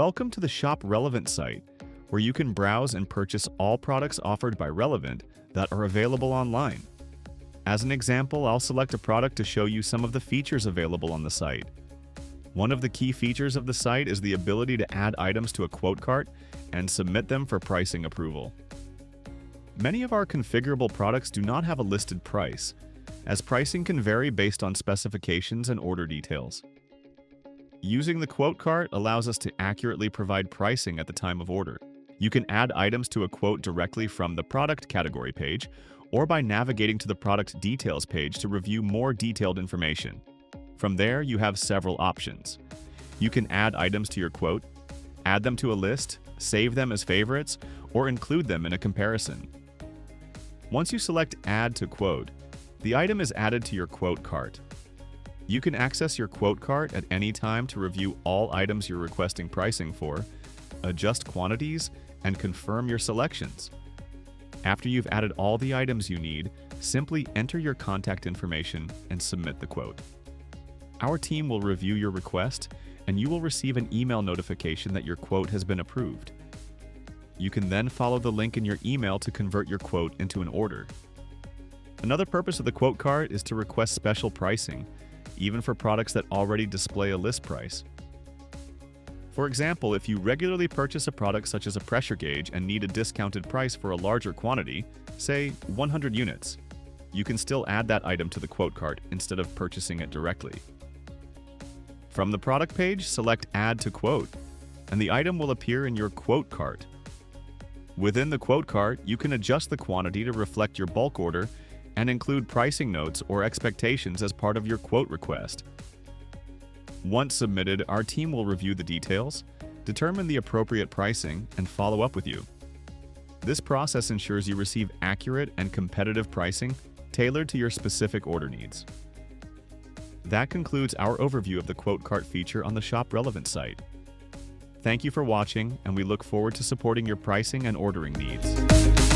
Welcome to the Shop Relevant site, where you can browse and purchase all products offered by Relevant that are available online. As an example, I'll select a product to show you some of the features available on the site. One of the key features of the site is the ability to add items to a quote cart and submit them for pricing approval. Many of our configurable products do not have a listed price, as pricing can vary based on specifications and order details. Using the quote cart allows us to accurately provide pricing at the time of order. You can add items to a quote directly from the product category page or by navigating to the product details page to review more detailed information. From there, you have several options. You can add items to your quote, add them to a list, save them as favorites, or include them in a comparison. Once you select Add to Quote, the item is added to your quote cart. You can access your quote cart at any time to review all items you're requesting pricing for, adjust quantities, and confirm your selections. After you've added all the items you need, simply enter your contact information and submit the quote. Our team will review your request, and you will receive an email notification that your quote has been approved. You can then follow the link in your email to convert your quote into an order. Another purpose of the quote cart is to request special pricing, even for products that already display a list price. For example, if you regularly purchase a product such as a pressure gauge and need a discounted price for a larger quantity, say 100 units, you can still add that item to the quote cart instead of purchasing it directly. From the product page, select Add to Quote, and the item will appear in your quote cart. Within the quote cart, you can adjust the quantity to reflect your bulk order and include pricing notes or expectations as part of your quote request. Once submitted, our team will review the details, determine the appropriate pricing, and follow up with you. This process ensures you receive accurate and competitive pricing tailored to your specific order needs. That concludes our overview of the quote cart feature on the Shop Relevant site. Thank you for watching, and we look forward to supporting your pricing and ordering needs.